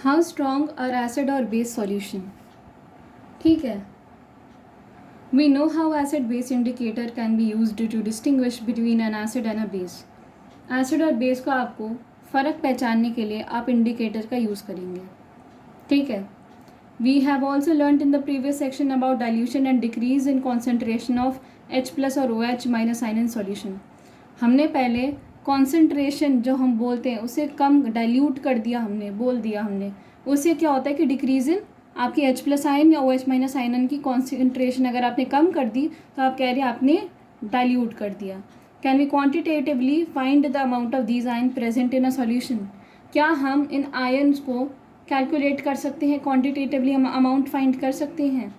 How strong are acid और base solution. ठीक है, we know how acid base indicator can be used to distinguish between an acid and a base. Acid और base को आपको फ़र्क पहचानने के लिए आप इंडिकेटर का यूज़ करेंगे। ठीक है, we have also learn in the previous section about dilution and decrease in concentration of H+ और OH- आयन इन सॉल्यूशन। हमने पहले कॉन्सेंट्रेशन जो हम बोलते हैं उसे कम डाइल्यूट कर दिया, बोल दिया हमने। उससे क्या होता है कि डिक्रीज इन आपकी H+ आयन या OH- आयन की कॉन्सेंट्रेशन अगर आपने कम कर दी तो आप कह रहे हैं आपने डाइल्यूट कर दिया। Can we quantitatively find the amount of these ion present in a solution. क्या हम इन आयन्स को कैलकुलेट कर सकते हैं, क्वान्टिटेटिवली हम अमाउंट फाइंड कर सकते हैं।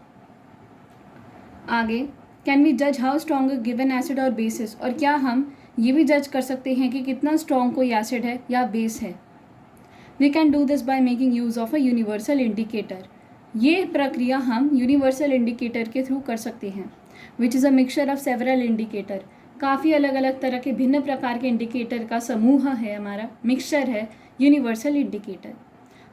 आगे, कैन वी जज हाउ स्ट्रॉन्ग गिवन एसिड और बेसिस, और क्या हम ये भी जज कर सकते हैं कि कितना स्ट्रॉन्ग कोई एसिड है या बेस है। We can do this by making use of a universal indicator. ये प्रक्रिया हम यूनिवर्सल इंडिकेटर के थ्रू कर सकते हैं, which is a mixture of several indicator. काफ़ी अलग अलग तरह के भिन्न प्रकार के इंडिकेटर का समूह है, हमारा मिक्सचर है universal indicator.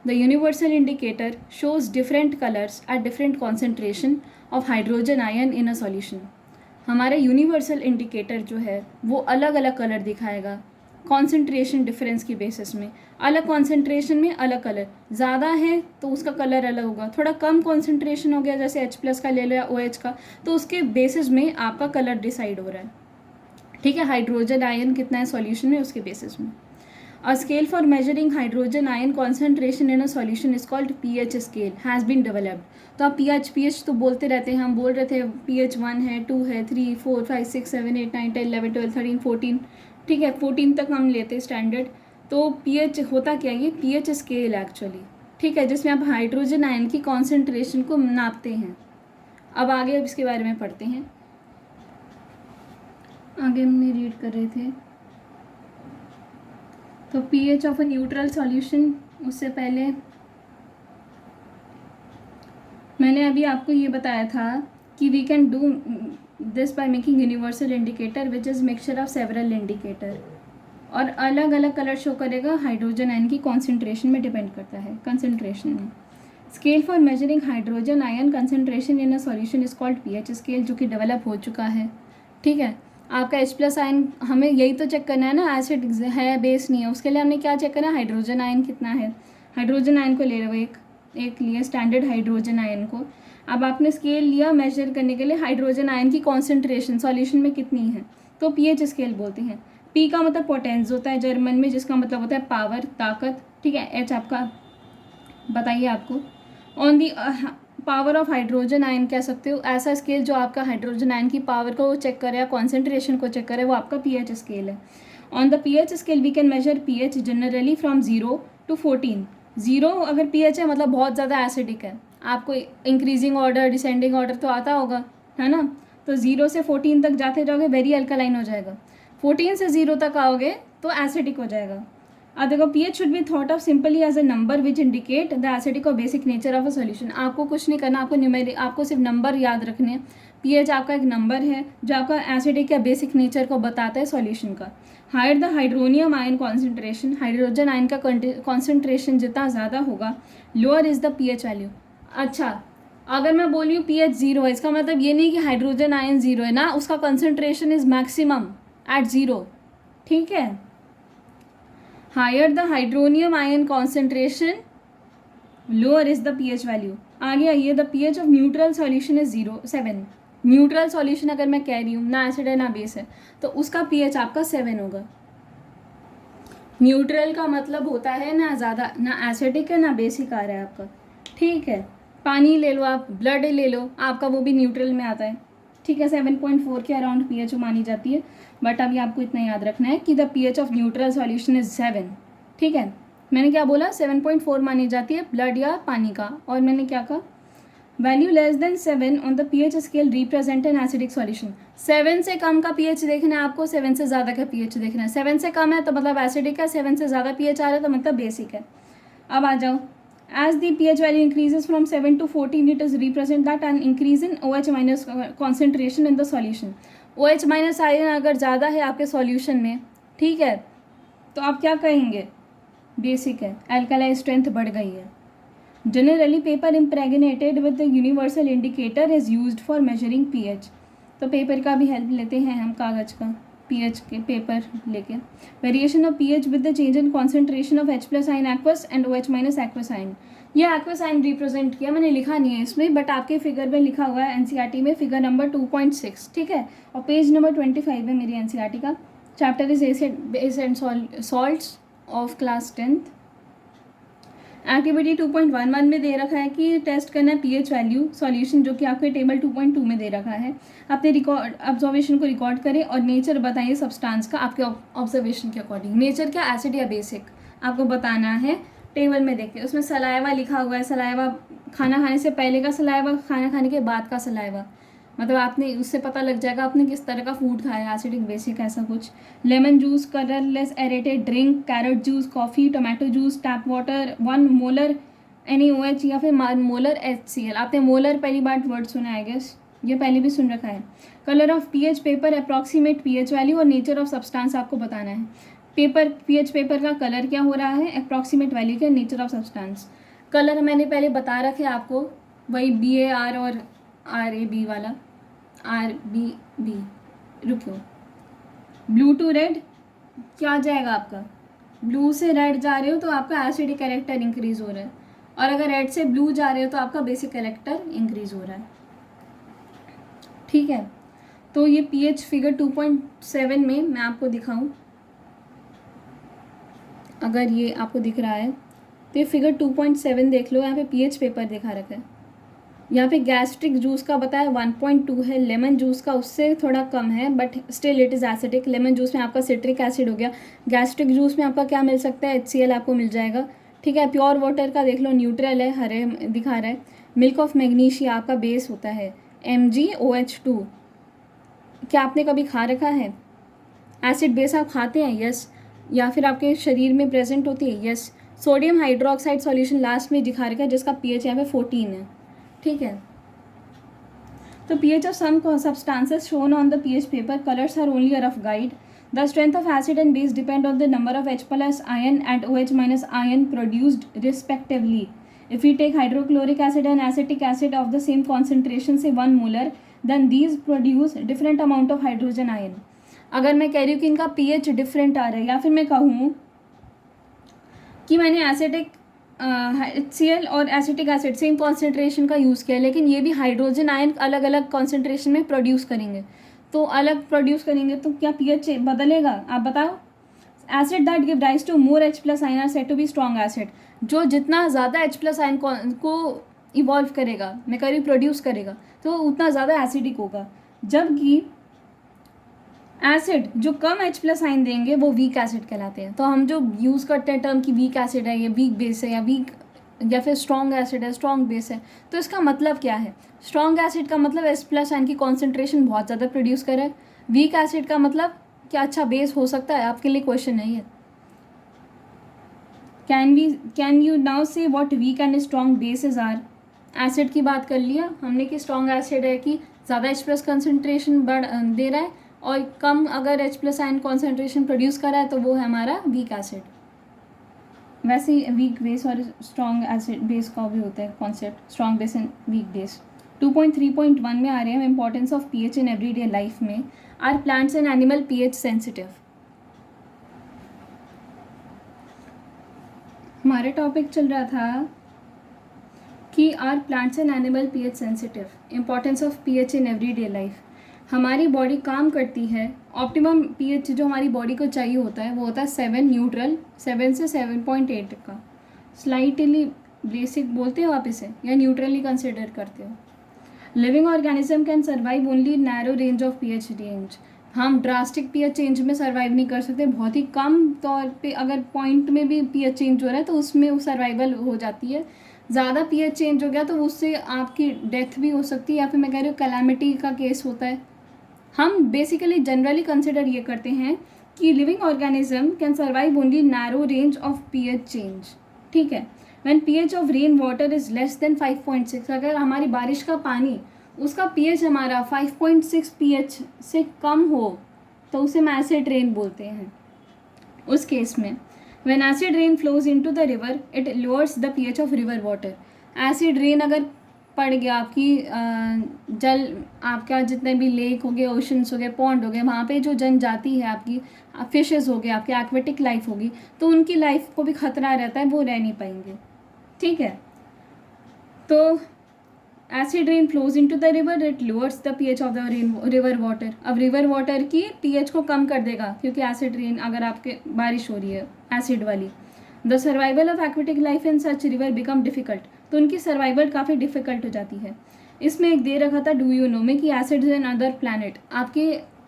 The universal indicator shows different colours at different concentration of hydrogen ion in a solution. हमारा यूनिवर्सल इंडिकेटर जो है वो अलग अलग कलर दिखाएगा कॉन्सेंट्रेशन डिफरेंस की बेसिस में। अलग कॉन्सेंट्रेशन में अलग कलर, ज़्यादा है तो उसका कलर अलग होगा, थोड़ा कम कॉन्सेंट्रेशन हो गया जैसे H+ का ले लो या OH का, तो उसके बेसिस में आपका कलर डिसाइड हो रहा है। ठीक है, हाइड्रोजन आयन कितना है सॉल्यूशन में उसके बेसिस में। A scale for measuring hydrogen ion concentration in a solution is called pH scale has been developed। तो आप pH तो बोलते रहते हैं, हम बोल रहे थे pH 1 है, 2 है, 3, 4, 5, 6, 7, 8, 9, 10, 11, 12, 13, 14। ठीक है, 14 तक हम लेते स्टैंडर्ड। तो pH होता क्या है, ये pH स्केल एक्चुअली। ठीक है, जिसमें आप हाइड्रोजन आयन की कॉन्सेंट्रेशन को नापते हैं। अब आगे इसके बारे में पढ़ते हैं। आगे हमने रीड कर रहे थे तो pH of a neutral solution, उससे पहले मैंने अभी आपको ये बताया था कि we can do this by making universal indicator which is mixture of several indicator, और अलग अलग कलर शो करेगा हाइड्रोजन आयन की कॉन्सेंट्रेशन में डिपेंड करता है, कंसेंट्रेशन में। Scale for measuring hydrogen ion concentration in a solution is called pH scale, जो कि डेवलप हो चुका है। ठीक है, आपका H+ आयन, हमें यही तो चेक करना है ना, एसिड है बेस नहीं है, उसके लिए हमने क्या चेक करना है, हाइड्रोजन आयन कितना है। हाइड्रोजन आयन को ले लो, एक लिया स्टैंडर्ड हाइड्रोजन आयन को। अब आपने स्केल लिया मेजर करने के लिए हाइड्रोजन आयन की कॉन्सेंट्रेशन सॉल्यूशन में कितनी है, तो pH स्केल बोलते हैं। P का मतलब पोटेंस होता है जर्मन में, जिसका मतलब होता है पावर, ताकत। ठीक है, H आपका बताइए आपको on the power of hydrogen ion कह सकते हो। ऐसा स्केल जो आपका हाइड्रोजन आयन की पावर को चेक करे या कॉन्सेंट्रेशन को चेक करे, वो आपका pH स्केल है। On the pH scale we can measure pH generally from 0 to 14। 0 अगर pH है मतलब बहुत ज़्यादा एसिडिक है। आपको इंक्रीजिंग ऑर्डर डिसेंडिंग ऑर्डर तो आता होगा, है ना। तो 0 से 14 तक जाते जाओगे वेरी अल्कालाइन हो जाएगा, 14 से 0 तक आओगे तो एसिडिक हो जाएगा। अब देखो, pH should be thought of simply as a number which indicate the acidic और basic nature of a solution. आपको कुछ नहीं करना, आपको सिर्फ नंबर याद रखने हैं। pH आपका एक नंबर है जो आपका एसिडिक या बेसिक नेचर को बताता है सॉल्यूशन का। Higher the hydronium ion concentration, hydrogen ion का कॉन्सेंट्रेशन जितना ज़्यादा होगा, lower is the pH value. अच्छा, अगर मैं बोली हूँ pH 0 है, इसका मतलब ये नहीं कि हाइड्रोजन आयन 0 है ना, उसका कंसेंट्रेशन इज मैक्सिमम एट 0। ठीक है, higher the hydronium ion concentration, lower is the pH value. आगे आइए, the pH of neutral solution is 7। Neutral solution अगर मैं कह रही हूँ, ना एसिड है ना बेस है, तो उसका pH आपका 7 होगा। न्यूट्रल का मतलब होता है ना ज़्यादा, ना एसिडिक है ना बेसिक आ रहा है आपका। ठीक है, पानी ले लो आप, ब्लड ले लो आपका, वो भी न्यूट्रल में आता है। ठीक है, 7.4 के अराउंड pH मानी जाती है, बट अभी आपको इतना याद रखना है कि the pH of neutral solution is 7। ठीक है, मैंने क्या बोला, 7.4 मानी जाती है ब्लड या पानी का, और मैंने क्या कहा, value less than 7 on the pH scale represent an acidic solution. 7 से कम का pH देखना है आपको, 7 से ज़्यादा का pH देखना है। 7 से कम है तो मतलब एसिडिक है, 7 से ज़्यादा pH आ रहा है तो मतलब बेसिक है। अब आ जाओ, as the pH value increases from 7 to 14, it is represent that an increase in OH- concentration in the solution। OH- ion अगर ज़्यादा है आपके सॉल्यूशन में, ठीक है, तो आप क्या कहेंगे, बेसिक है, एल्कालाइन स्ट्रेंथ बढ़ गई है। Generally paper impregnated with the universal indicator is used for measuring pH. तो पेपर का भी हेल्प लेते हैं हम, कागज़ का पीएच के पेपर लेके। Variation of pH with the change in concentration of H+ ion aqueous and OH- aqueous ion. ये एक्वस आयन रिप्रेजेंट किया, मैंने लिखा नहीं है इसमें, बट आपके फिगर में लिखा हुआ है एनसीईआरटी में, फिगर नंबर 2.6, ठीक है, और पेज नंबर 25 है मेरी एनसीईआरटी का। Chapter is acid base and salts of class 10th। Activity 2.11 में दे रखा है कि टेस्ट करना है पीएच वैल्यू सॉल्यूशन, जो कि आपके टेबल 2.2 में दे रखा है। अपने रिकॉर्ड ऑब्जर्वेशन को रिकॉर्ड करें और नेचर बताइए सब्सटेंस का आपके ऑब्जर्वेशन के अकॉर्डिंग। नेचर क्या, एसिड या बेसिक, आपको बताना है टेबल में देख के। उसमें सलाइवा लिखा हुआ है, सलाइवा खाना खाने से पहले का सलाइवा, खाना खाने के बाद का सलाइवा, मतलब आपने उससे पता लग जाएगा आपने किस तरह का फूड खाया, एसिडिक बेसिक ऐसा कुछ। Lemon juice, colourless aerated drink, carrot juice, coffee, tomato juice, tap water, 1 molar NaOH या फिर मोलर HCl। आपने मोलर पहली बार वर्ड सुना है गेस, ये पहले भी सुन रखा है। Colour of pH paper, approximate pH value और नेचर ऑफ सब्सटेंस आपको बताना है। पेपर पीएच पेपर का कलर क्या हो रहा है, अप्रॉक्सीमेट वैल्यू क्या, नेचर ऑफ सब्सटेंस। कलर मैंने पहले बता रखे आपको, वही BAR और RAB वाला, RBB। रुको, ब्लू टू रेड क्या आ जाएगा आपका, ब्लू से रेड जा रहे हो तो आपका एसिडिक कैरेक्टर इंक्रीज हो रहा है, और अगर रेड से ब्लू जा रहे हो तो आपका बेसिक कैरेक्टर इंक्रीज हो रहा है, ठीक है। तो ये पीएच फिगर 2.7 में मैं आपको दिखाऊं, अगर ये आपको दिख रहा है तो ये फिगर 2.7 देख लो, यहाँ पे पीएच पेपर दिखा रखा है। यहाँ पे गैस्ट्रिक जूस का बताया 1.2 है, लेमन जूस का उससे थोड़ा कम है but still it is acidic. Lemon juice में आपका सिट्रिक एसिड हो गया, गैस्ट्रिक जूस में आपका क्या मिल सकता है, HCl आपको मिल जाएगा, ठीक है। प्योर वाटर का देख लो, न्यूट्रल है, हरे दिखा रहा है। मिल्क ऑफ मैग्नीशिया आपका बेस होता है MgOH2। क्या आपने कभी खा रखा है एसिड बेस, आप खाते हैं, यस, या फिर आपके शरीर में प्रेजेंट होती है, yes. Sodium hydroxide solution last में दिखा रखा है जिसका पीएच यहाँ पे 14 है, ठीक है। तो pH of some substances shown on the pH paper, colors are only a rough guide. The strength of acid and base depend on the number of H+ ion and OH- ion produced respectively. If we take hydrochloric acid and acetic acid of the same concentration, say 1 molar, then these produce different amount of hydrogen ion. अगर मैं कह रही हूँ कि इनका pH different आ रहा है, या फिर मैं कहूँ कि मैंने एसिडिक HCl और एसिटिक एसिड सेम कॉन्सेंट्रेशन का यूज़ किया, लेकिन ये भी हाइड्रोजन आयन अलग अलग कॉन्सेंट्रेशन में प्रोड्यूस करेंगे, तो अलग प्रोड्यूस करेंगे तो क्या पीएच बदलेगा, आप बताओ। Acid that give rise to more H+ ion are said to be strong acid. जो जितना ज़्यादा H+ आयन को इवॉल्व करेगा, मैं कह रही प्रोड्यूस करेगा, तो उतना ज़्यादा एसिडिक होगा, जबकि एसिड जो कम H+ आयन देंगे वो वीक एसिड कहलाते हैं। तो हम जो यूज़ करते हैं टर्म कि वीक एसिड है, ये वीक बेस है, या फिर स्ट्रॉन्ग एसिड है, स्ट्रॉन्ग बेस है, तो इसका मतलब क्या है। स्ट्रॉन्ग एसिड का मतलब H+ आयन की कॉन्सेंट्रेशन बहुत ज़्यादा प्रोड्यूस करे, वीक एसिड का मतलब क्या अच्छा बेस हो सकता है, आपके लिए क्वेश्चन है ये। Can you now say what weak and strong bases are. Acid की बात कर लिया हमने कि स्ट्रॉन्ग एसिड है कि ज़्यादा H+ कंसनट्रेशन दे रहा है, और कम अगर H+ आयन कॉन्सेंट्रेशन प्रोड्यूस कर रहा है तो वो है हमारा वीक एसिड। वैसे ही वीक बेस और स्ट्रॉन्ग एसिड बेस का भी होता है concept, strong base and weak base. 2.3.1 में आ रहे हैं importance of pH in everyday life में। Are plants and animal pH sensitive. हमारा टॉपिक चल रहा था कि are plants and animal pH sensitive, importance of pH in everyday life. हमारी बॉडी काम करती है, ऑप्टिमम पीएच जो हमारी बॉडी को चाहिए होता है वो होता है 7 न्यूट्रल, 7 से 7.8 का। स्लाइटली बेसिक बोलते हो आप इसे, या न्यूट्रली कंसिडर करते हो। Living organism can survive only narrow range of pH range. हम ड्रास्टिक पीएच चेंज में सर्वाइव नहीं कर सकते, बहुत ही कम तौर पे अगर पॉइंट में भी पीएच चेंज हो रहा है तो उसमें वो सर्वाइवल हो जाती है। ज़्यादा पीएच चेंज हो गया तो उससे आपकी डेथ भी हो सकती है, या फिर मैं कह रही हूँ कैलामिटी का केस होता है। हम बेसिकली जनरली कंसिडर ये करते हैं कि living organism can survive only narrow range of pH change, ठीक है। When pH of rain water is less than 5.6, अगर हमारी बारिश का पानी उसका पीएच हमारा 5.6 पीएच से कम हो तो उसे हम एसिड रेन बोलते हैं। उस केस में when acid rain flows into the river it lowers the pH of river water. Acid rain अगर पड़ गया आपकी जल, आपका जितने भी लेक हो गए, ओशंस हो गए, पॉन्ड हो गए, वहाँ पे जो जनजाति है आपकी, फिशेस हो गए, आपकी एक्वेटिक लाइफ होगी, तो उनकी लाइफ को भी खतरा रहता है, वो रह नहीं पाएंगे। ठीक है, तो acid rain flows into the river, it lowers the pH of the river water. अब रिवर वाटर की पीएच को कम कर देगा, क्योंकि एसिड रेन अगर आपके बारिश हो रही है एसिड वाली। The survival of aquatic life in such river become difficult, तो उनकी सर्वाइवल काफ़ी डिफिकल्ट हो जाती है। इसमें एक दे रखा था डू यू नो में कि एसिड्स इन अदर प्लैनेट, आपके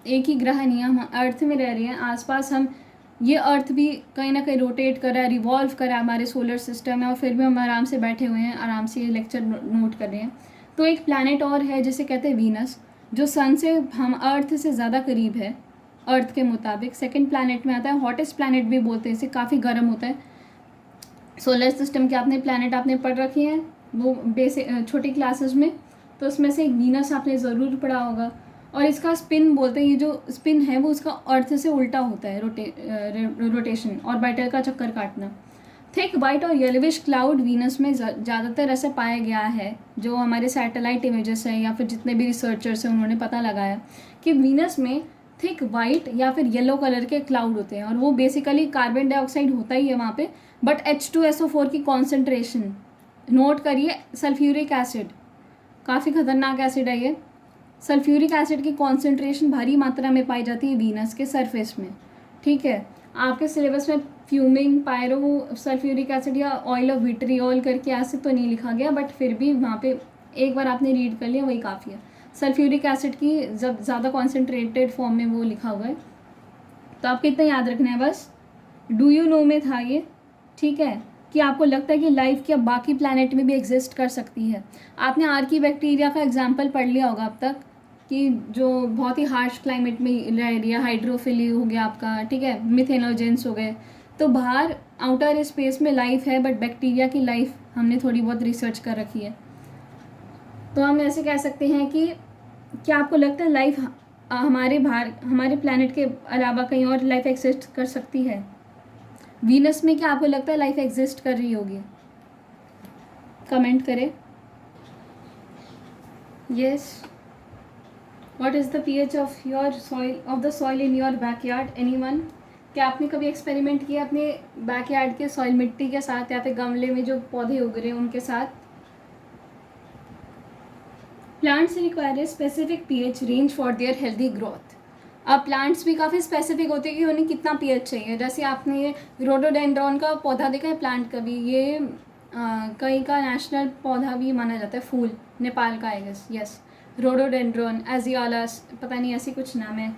एक ही ग्रह नहीं है, हम अर्थ में रह रहे हैं, आसपास हम, ये अर्थ भी कहीं ना कहीं रोटेट कर रहा है, रिवॉल्व कर रहा है, हमारे सोलर सिस्टम है, और फिर भी हम आराम से बैठे हुए हैं, आराम से ये लेक्चर नोट कर रहे हैं। तो एक प्लैनेट और है जिसे कहते हैं वीनस, जो सन से हम अर्थ से ज़्यादा करीब है अर्थ के मुताबिक। सेकंड प्लैनेट में आता है, हॉटेस्ट प्लैनेट भी बोलते हैं इसे, काफ़ी गर्म होता है। सोलर सिस्टम के आपने प्लैनेट आपने पढ़ रखी हैं वो बेसिक छोटी क्लासेस में, तो उसमें से एक वीनस आपने ज़रूर पढ़ा होगा। और इसका स्पिन बोलते हैं, ये जो स्पिन है वो उसका अर्थ से उल्टा होता है, रोटेशन और बाइटर का चक्कर काटना। थिक वाइट और येलोविश क्लाउड वीनस में ज़्यादातर ऐसा पाया गया है, जो हमारे सैटेलाइट इमेजेस हैं या फिर जितने भी रिसर्चर्स हैं उन्होंने पता लगाया कि वीनस में थिक वाइट या फिर येलो कलर के क्लाउड होते हैं, और वो बेसिकली कार्बन डाइऑक्साइड होता ही है वहाँ पे, बट H2SO4 की कॉन्सेंट्रेशन, नोट करिए, सल्फ्यूरिक एसिड, काफ़ी खतरनाक एसिड है ये। सल्फ्यूरिक एसिड की कॉन्सेंट्रेशन भारी मात्रा में पाई जाती है वीनस के सरफेस में। ठीक है, आपके सिलेबस में फ्यूमिंग पायरो सल्फ्यूरिक एसिड या ऑयल ऑफ विट्रियोल करके एसिड तो नहीं लिखा गया, बट फिर भी वहाँ पे एक बार आपने रीड कर लिया वही काफ़ी है। सल्फ्यूरिक एसिड की जब ज़्यादा कॉन्सेंट्रेटेड फॉर्म में वो लिखा हुआ है, तो आपको इतना याद रखना है बस। डू यू नो में था ये। ठीक है, कि आपको लगता है कि लाइफ क्या बाकी प्लैनेट में भी एग्जिस्ट कर सकती है। आपने आर्की बैक्टीरिया का एग्जाम्पल पढ़ लिया होगा अब तक, कि जो बहुत ही हार्श क्लाइमेट में रह रही है, हाइड्रोफिली हो गया आपका, ठीक है, मिथेनोजेंस हो गए, तो बाहर आउटर स्पेस में लाइफ है, बट बैक्टीरिया की लाइफ हमने थोड़ी बहुत रिसर्च कर रखी है। तो हम ऐसे कह सकते हैं कि क्या आपको लगता है लाइफ हमारे बाहर, हमारे प्लैनेट के अलावा कहीं और लाइफ एग्जिस्ट कर सकती है? वीनस में क्या आपको लगता है लाइफ एग्जिस्ट कर रही होगी? कमेंट करें। Yes. What is the pH of your soil, of the soil in your backyard? Anyone? क्या आपने कभी एक्सपेरिमेंट किया अपने बैकयार्ड के सॉइल मिट्टी के साथ, या फिर गमले में जो पौधे उग रहे हैं उनके साथ? Plants require a specific pH range for their healthy growth. अब प्लांट्स भी काफ़ी स्पेसिफिक होते हैं कि उन्हें कितना पीएच चाहिए। जैसे आपने ये रोडोडेंड्रॉन का पौधा देखा है प्लांट का भी, ये कहीं का नेशनल पौधा भी माना जाता है, फूल, नेपाल का आई गेस। यस, रोडोडेंड्रॉन एजियालस, पता नहीं ऐसी कुछ नाम है,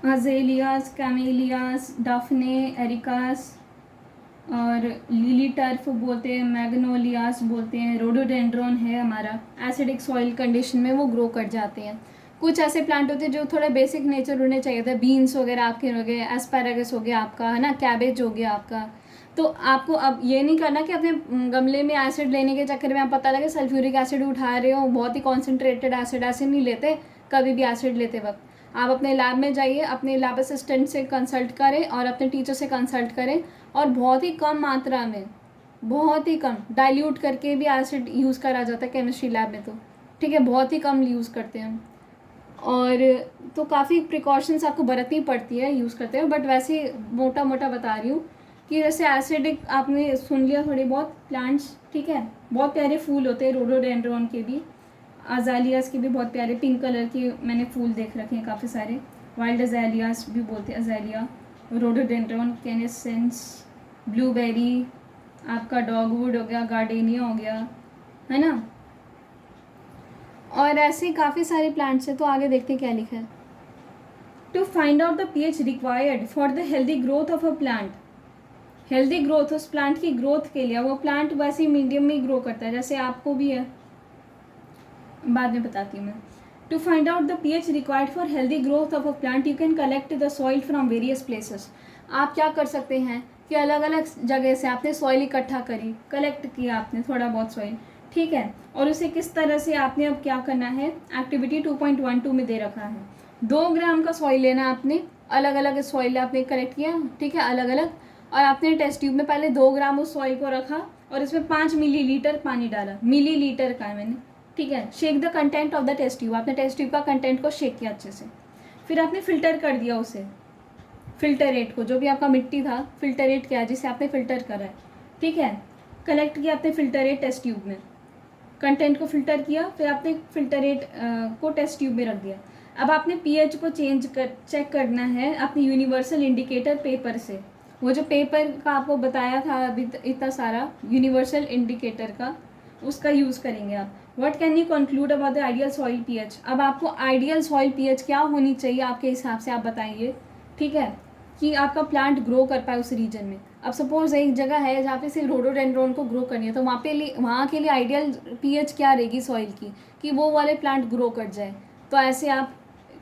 अजेलियास, कैमेलियास, डाफने, एरिकास, और लिली टर्फ बोलते हैं, मैग्नोलियास बोलते हैं। रोडोडेंड्रॉन है हमारा, एसिडिक सॉइल कंडीशन में वो ग्रो कर जाते हैं। कुछ ऐसे प्लांट होते हैं जो थोड़ा बेसिक नेचर होने चाहिए था, बीन्स वगैरह आपके हो गए, एस्पैरागस हो गया आपका, है ना, कैबेज हो गया आपका। तो आपको अब ये नहीं करना कि अपने गमले में एसिड लेने के चक्कर में आप पता लगे सल्फ्यूरिक एसिड उठा रहे हो, बहुत ही कॉन्सेंट्रेटेड एसिड, ऐसे नहीं लेते कभी भी एसिड लेते वक्त। आप अपने लैब में जाइए, अपने लैब असिस्टेंट से कंसल्ट करें और अपने टीचर से कंसल्ट करें, और बहुत ही कम मात्रा में, बहुत ही कम डाइल्यूट करके भी एसिड यूज़ करा जाता है केमिस्ट्री लैब में। तो ठीक है, बहुत ही कम यूज़ करते हैं हम, और तो काफ़ी प्रिकॉशंस आपको बरतनी पड़ती है यूज़ करते हैं। बट वैसे मोटा मोटा बता रही हूँ कि जैसे एसिडिक आपने सुन लिया थोड़ी बहुत प्लांट्स, ठीक है, बहुत प्यारे फूल होते हैं रोडोडेंड्रॉन के भी, अजालियास के भी बहुत प्यारे पिंक कलर के मैंने फूल देख रखे हैं काफ़ी सारे, वाइल्ड अजालियास भी बोलते हैं, अजालिया, रोडोडेंड्रॉन, कैनेसेंस, ब्लूबेरी, आपका डॉगवुड हो गया, गार्डेनिया हो गया, है ना, और ऐसे काफ़ी सारे प्लांट्स हैं। तो आगे देखते हैं क्या लिखा है। To find out the pH required for the healthy growth of a plant, healthy growth, उस प्लांट की ग्रोथ के लिए, वो प्लांट वैसे ही मीडियम में ग्रो करता है जैसे आपको भी है, बाद में बताती हूँ मैं। To find out the pH required for healthy growth of a plant, you can collect the soil from various places. आप क्या कर सकते हैं कि अलग अलग जगह से आपने सॉइल इकट्ठा करी, कलेक्ट किया आपने थोड़ा बहुत सॉइल, ठीक है, और उसे किस तरह से आपने अब क्या करना है, एक्टिविटी 2.12 में दे रखा है। 2 ग्राम का सॉइल लेना आपने, अलग अलग सॉइल आपने कलेक्ट किया, ठीक है, अलग अलग, और आपने टेस्ट ट्यूब में पहले 2 ग्राम उस सॉइल को रखा और इसमें 5 मिलीलीटर पानी डाला, मिलीलीटर का है मैंने, ठीक है। Shake the content of the test tube, आपने टेस्ट ट्यूब का कंटेंट को शेक किया अच्छे से, फिर आपने फ़िल्टर कर दिया उसे, फ़िल्टरेट को, जो भी आपका मिट्टी था फ़िल्टरेट किया जिसे आपने फ़िल्टर करा है, ठीक है। कलेक्ट किया आपने फ़िल्टरेट टेस्ट ट्यूब में, कंटेंट को फ़िल्टर किया, फिर आपने फ़िल्टरेट को टेस्ट ट्यूब में रख दिया। अब आपने पीएच को चेक करना है अपनी यूनिवर्सल इंडिकेटर पेपर से। वो जो पेपर का आपको बताया था अभी इतना सारा यूनिवर्सल इंडिकेटर का, उसका यूज़ करेंगे आप। What can you conclude about the ideal soil pH. अब आपको आइडियल सॉइल पीएच क्या होनी चाहिए आपके हिसाब से आप बताइए, ठीक है, कि आपका प्लांट ग्रो कर पाए उस रीजन में। अब सपोज एक जगह है जहाँ पे सिर्फ रोडोडेंड्रॉन को ग्रो करनी है, तो वहाँ के लिए आइडियल पीएच क्या रहेगी सॉइल की कि वो वाले प्लांट ग्रो कर जाए। तो ऐसे आप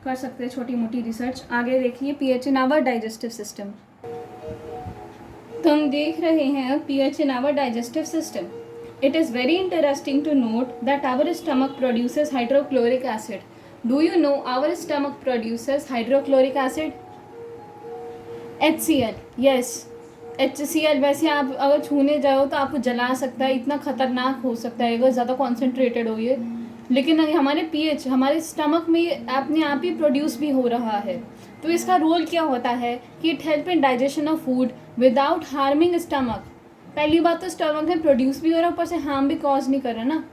कर सकते हैं छोटी मोटी रिसर्च। आगे देखिए pH in our digestive system. तो हम देख रहे हैं pH in our digestive system. It is very interesting to note that our stomach produces hydrochloric acid. Do you know our stomach produces hydrochloric acid? HCl, yes, HCl। वैसे आप अगर छूने जाओ तो आपको जला सकता है, इतना खतरनाक हो सकता है अगर ज़्यादा कॉन्सेंट्रेटेड हो ये, लेकिन हमारे पीएच हमारे स्टमक में अपने आप ही प्रोड्यूस भी हो रहा है। तो इसका रोल क्या होता है कि it help in digestion of food without harming stomach. पहली बात तो स्टमक में प्रोड्यूस भी हो रहा है, ऊपर से हार्म भी कॉज नहीं कर रहा ना।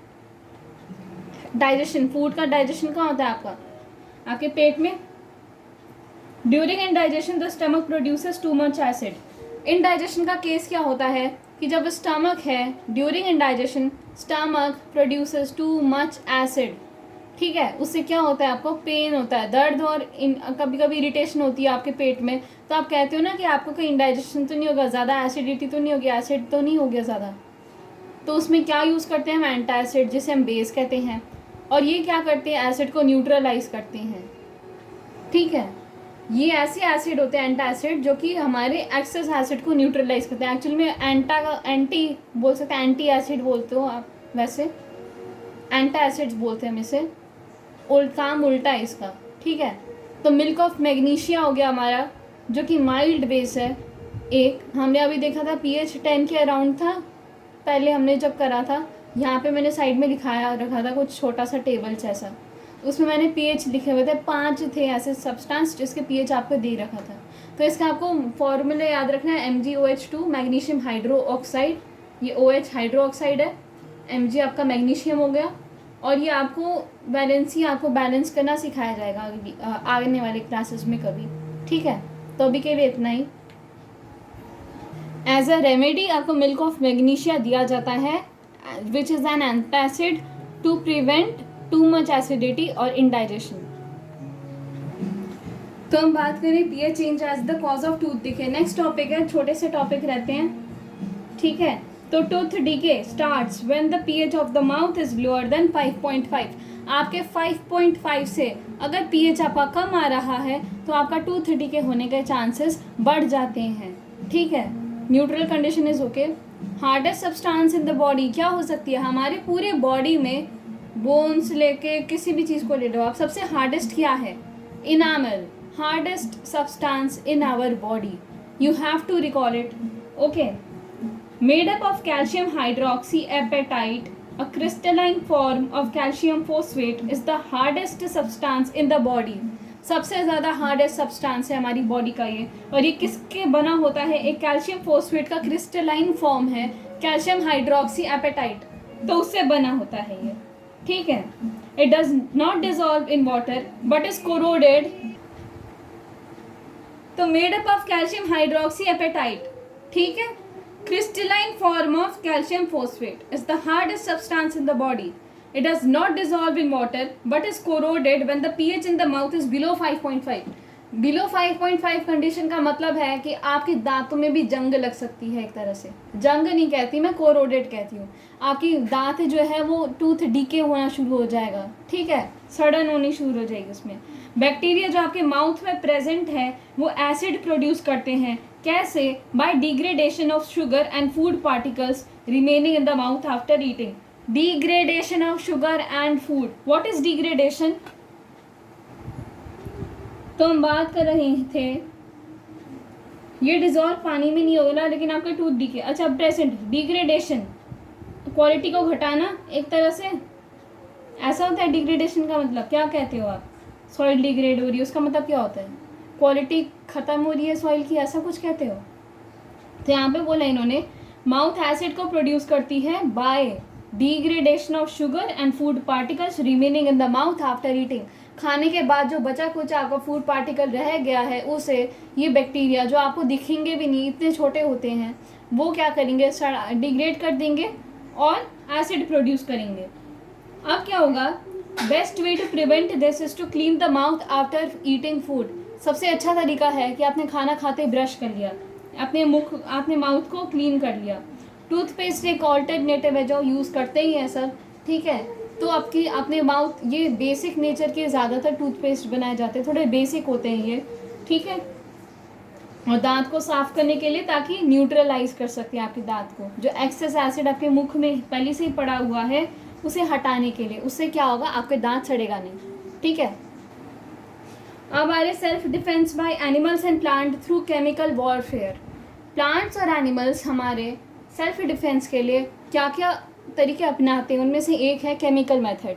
डाइजेशन, फूड का डाइजेशन कहाँ होता है आपका, आपके पेट में। During indigestion the stomach produces too much acid. Indigestion का केस क्या होता है कि जब स्टमक है, during indigestion stomach produces too much acid, ठीक है। उससे क्या होता है, आपको पेन होता है, दर्द, और कभी कभी इरिटेशन होती है आपके पेट में। तो आप कहते हो ना कि आपको कहीं इंडाइजेशन तो नहीं होगा, ज़्यादा एसिडिटी तो नहीं होगी, एसिड तो नहीं हो गया ज़्यादा। तो उसमें क्या यूज़ करते हैं हम, एंटासिड, जिसे हम बेस कहते हैं। और ये क्या करते हैं, एसिड को न्यूट्रलाइज करते हैं, ठीक है। ये ऐसे एसिड होते हैं एंटासिड जो कि हमारे एक्सेस एसिड को न्यूट्रलाइज करते हैं। एक्चुअली में एंटी बोल सकते हैं, एंटी एसिड बोलते हो आप, वैसे एंटा एसिड्स बोलते हैं हम इसे, काम उल्टा है इसका, ठीक है। तो मिल्क ऑफ मैग्नीशिया हो गया हमारा, जो कि माइल्ड बेस है। एक हमने अभी देखा था pH 10 के अराउंड था पहले हमने जब करा था। यहाँ पे मैंने साइड में लिखाया रखा था कुछ छोटा सा टेबल जैसा, उसमें मैंने pH लिखे हुए थे, 5 थे ऐसे सब्सटेंस जिसके pH आपको दे रखा था। तो इसका आपको फॉर्मूला याद रखना है, MgOH2 मैग्नीशियम हाइड्रो ऑक्साइड, ये OH हाइड्रो ऑक्साइड है, Mg आपका मैग्नीशियम हो गया। और ये आपको बैलेंस करना सिखाया जाएगा आने वाले क्लासेस में कभी, ठीक है। तो अभी के लिए इतना ही। एज अ रेमेडी आपको मिल्क ऑफ मैग्नीशिया दिया जाता है, which is an antacid to prevent too much acidity और इंडाइजेशन। तो हम बात करें pH change as the cause of tooth decay. Next topic है, छोटे से टॉपिक रहते हैं, ठीक है। तो tooth decay starts when the pH of the mouth is lower than 5.5। आपके 5.5 से अगर पीएच आपका कम आ रहा है तो आपका टूथ डिके होने के चांसेस बढ़ जाते हैं, ठीक है। Neutral condition is okay. Hardest substance in the body क्या हो सकती है, हमारे पूरे बॉडी में बोन्स लेके किसी भी चीज़ को ले लो आप, सबसे हार्डेस्ट क्या है, enamel, hardest substance in our body, you have to recall it, okay. Made up of calcium hydroxyapatite, a crystalline form of calcium phosphate is the hardest substance in the body. सबसे ज़्यादा hardest substance है हमारी body का ये। और ये किसके बना होता है, एक कैल्शियम फोस्फेट का क्रिस्टलाइन फॉर्म है, कैल्शियम हाइड्रोक्सी एपेटाइट, तो उससे बना होता है ये, ठीक है। It does not dissolve in water but is corroded. तो made up of calcium hydroxyapatite, ठीक है। Crystalline form of calcium phosphate is the hardest substance in the body. It does not dissolve in water but is corroded when the pH in the mouth is below 5.5. Below 5.5 condition का मतलब है कि आपके दांतों में भी जंग लग सकती है। एक तरह से जंग नहीं कहती मैं, कोरोडेड कहती हूँ। आपकी दांत जो है वो टूथ डीके होना शुरू हो जाएगा, ठीक है, सड़न होनी शुरू हो जाएगी उसमें। बैक्टीरिया जो आपके माउथ में प्रेजेंट है वो एसिड प्रोड्यूस करते हैं, कैसे, by degradation of sugar and food particles remaining in the mouth after eating. Degradation of sugar and food, what is degradation. तो हम बात कर रहे थे ये डिजॉल्व पानी में नहीं होगा लेकिन आपका टूथ डिके। अच्छा प्रेजेंट डिग्रेडेशन, क्वालिटी को घटाना एक तरह से, ऐसा होता है डिग्रेडेशन का मतलब। क्या कहते हो आप? सॉइल डिग्रेड हो रही है, उसका मतलब क्या होता है? क्वालिटी ख़त्म हो रही है सॉइल की, ऐसा कुछ कहते हो? तो यहाँ पे बोला इन्होंने माउथ एसिड को प्रोड्यूस करती है by degradation of sugar and food particles remaining in the mouth after eating. खाने के बाद जो बचा कुचा आपका फूड पार्टिकल रह गया है उसे ये बैक्टीरिया, जो आपको दिखेंगे भी नहीं, इतने छोटे होते हैं, वो क्या करेंगे? डिग्रेड कर देंगे और एसिड प्रोड्यूस करेंगे। अब क्या होगा? Best way to prevent this is to clean the mouth after eating food. सबसे अच्छा तरीका है कि आपने खाना खाते ब्रश कर लिया, आपने माउथ को क्लीन कर लिया। टूथपेस्ट एक ऑल्टरनेटिव है जो यूज़ करते ही हैं सब, ठीक है। तो आपकी अपने माउथ, ये बेसिक नेचर के ज़्यादातर टूथपेस्ट बनाए जाते हैं, थोड़े बेसिक होते हैं ये, ठीक है। और दांत को साफ करने के लिए, ताकि न्यूट्रलाइज कर सकते हैं आपके दांत को, जो एक्सेस एसिड आपके मुख में पहले से ही पड़ा हुआ है उसे हटाने के लिए। उससे क्या होगा? आपके दांत सड़ेगा नहीं, ठीक है। अब आ रहे self defence by animals and plant through chemical warfare. Plants और एनिमल्स हमारे सेल्फ डिफेंस के लिए क्या क्या तरीके अपनाते हैं, उनमें से एक है केमिकल मेथड।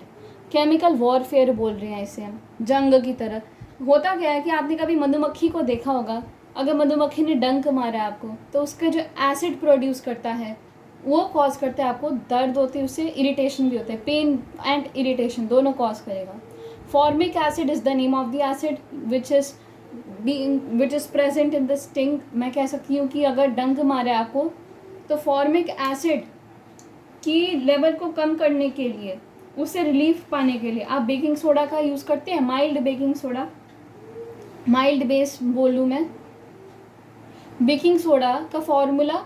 केमिकल वॉरफेयर बोल रहे हैं इसे हम, जंग की तरह। होता क्या है कि आपने कभी मधुमक्खी को देखा होगा, अगर मधुमक्खी ने डंक मारा आपको तो उसका जो एसिड प्रोड्यूस करता है वो कॉज करता है आपको दर्द होती है, उससे इरिटेशन भी होता है, पेन एंड इरिटेशन दोनों कॉज करेगा। Formic acid is the name of the acid which is present in the sting. मैं कह सकती हूँ कि अगर डंक मारे आपको तो फॉर्मिक एसिड की लेवल को कम करने के लिए, उससे रिलीफ पाने के लिए आप बेकिंग सोडा का यूज़ करते हैं, mild baking soda, mild base बोलूँ मैं। बेकिंग सोडा का फॉर्मूला,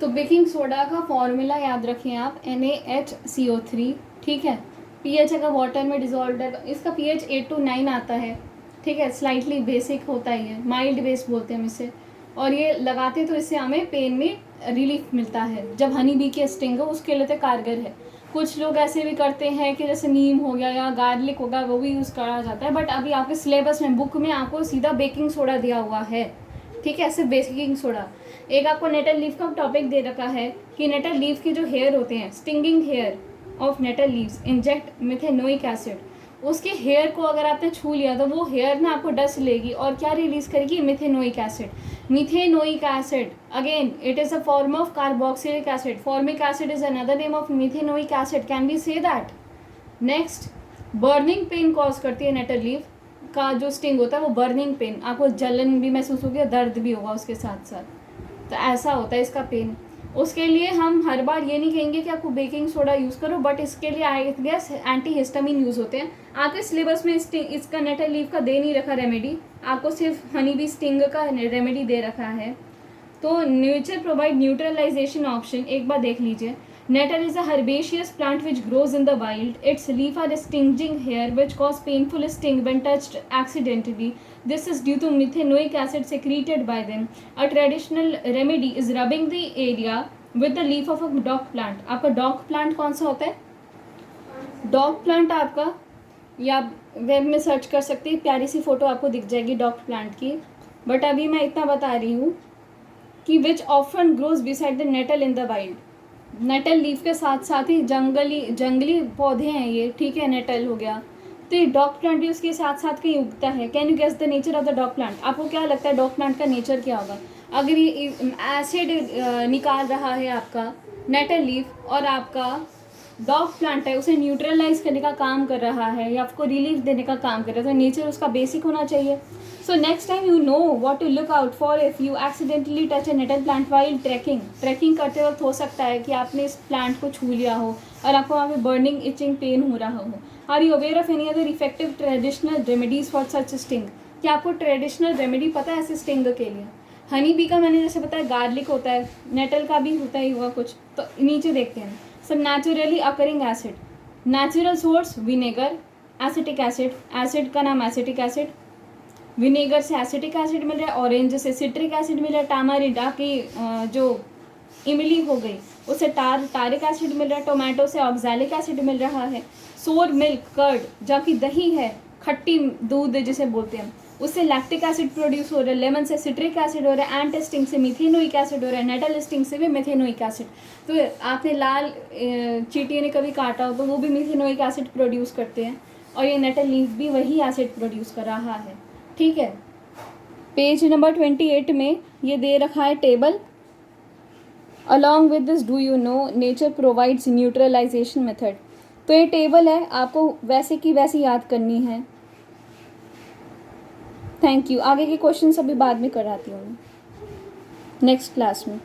तो बेकिंग सोडा का फॉर्मूला याद रखें आप, NaHCO3, ठीक है। pH अगर वाटर में डिजॉल्व है तो इसका pH 8 to 9 आता है, ठीक है। स्लाइटली बेसिक होता ही है, माइल्ड बेस बोलते हैं हम इसे। और ये लगाते तो इससे हमें पेन में रिलीफ मिलता है। जब हनी बी की स्टिंग हो उसके लिए तो कारगर है। कुछ लोग ऐसे भी करते हैं कि जैसे नीम हो गया या गार्लिक होगा, वो भी यूज़ करा जाता है। बट अभी आपके सिलेबस में, बुक में आपको सीधा बेकिंग सोडा दिया हुआ है, ठीक है, सिर्फ बेकिंग सोडा। एक आपको नेटल लीफ का टॉपिक दे रखा है कि नेटल लीफ के जो हेयर होते हैं, stinging hair of nettle leaves inject methanoic acid. उसके हेयर को अगर आपने छू लिया तो वो हेयर ना आपको डस्ट लेगी और क्या रिलीज करेगी? Methanoic acid. Methanoic acid again it is a form of carboxylic acid. Formic acid is another name of methanoic acid, can be say that. Next, burning pain cause करती है natal leaf का जो sting होता है, वो burning pain, आपको जलन भी महसूस होगी और दर्द भी होगा उसके साथ साथ। तो ऐसा होता है इसका पेन। उसके लिए हम हर बार ये नहीं कहेंगे कि आपको बेकिंग सोडा यूज़ करो, बट इसके लिए I guess antihistamine use होते हैं। आपके सिलेबस में इसका नेटल लीफ का दे नहीं रखा रेमेडी, आपको सिर्फ हनी बी स्टिंग का रेमेडी दे रखा है। तो नेचर प्रोवाइड न्यूट्रलाइजेशन ऑप्शन, एक बार देख लीजिए। Nettle is a herbaceous plant which grows in the wild. Its leaf are stinging hair which cause painful sting when touched accidentally. This is due to methanoic acid secreted by them. A traditional remedy is rubbing the area with the leaf of a dog plant. आपका dog plant कौन सा होता है? dog plant आपका, या web में search कर सकते हैं, प्यारी सी फोटो आपको दिख जाएगी dog plant की। बट अभी मैं इतना बता रही हूँ कि which often grows beside the nettle in the wild. Nettle leaf के साथ साथ ही जंगली पौधे हैं ये, ठीक है। नेटल हो गया, तो ये डॉग प्लांट भी उसके साथ साथ कहीं उगता है। Can you guess the nature of the dock plant? आपको क्या लगता है डॉग प्लांट का नेचर क्या होगा? अगर ये एसिड निकाल रहा है आपका नेटल लीफ, और आपका डॉग प्लांट है उसे न्यूट्रलाइज करने का काम कर रहा है या आपको रिलीफ देने का काम कर रहा है, तो नेचर उसका बेसिक होना चाहिए। So next time you know what to look out for if you accidentally touch a nettle plant while trekking. Trekking करते वक्त हो सकता है कि आपने इस प्लांट को छू लिया हो और आपको वहाँ पे बर्निंग, इचिंग, पेन हो रहा हो। Are you aware of any other effective traditional remedies for such sting? क्या आपको ट्रेडिशनल रेमेडी पता है ऐसे स्टिंग के लिए? हनी बी का मैंने जैसे बताया गार्लिक होता है, नेटल का भी होता ही होगा कुछ। तो नीचे देखते हैं सब naturally occurring acid. Natural source vinegar, acetic acid, acid का नाम एसिटिक एसिड, विनेगर से एसिटिक एसिड मिल रहा है, ऑरेंज से सिट्रिक एसिड मिल रहा है, टामारिंड आपकी जो इमली हो गई उससे टारिक एसिड मिल रहा है, टोमेटो से ऑक्सैलिक एसिड मिल रहा है, सोर मिल्क कर्ड जबकि दही है, खट्टी दूध जिसे बोलते हैं, उससे लैक्टिक एसिड प्रोड्यूस हो रहा है, लेमन से सिट्रिक एसिड हो रहा है, एंट स्टिंग से मिथेनोइक एसिड हो रहा है, नेटल स्टिंग से भी मिथेनोइक एसिड। तो आपने लाल चींटी ने कभी काटा हो तो वो भी मिथेनोइक एसिड प्रोड्यूस करते हैं, और ये नेटल लीफ भी वही एसिड प्रोड्यूस कर रहा है। ठीक है, पेज नंबर 28 में ये दे रखा है table. Along with this do you know nature provides neutralization method. तो ये टेबल है, आपको वैसे की वैसी याद करनी है। Thank you. आगे के क्वेश्चन अभी बाद में कराती हूँ नेक्स्ट क्लास में।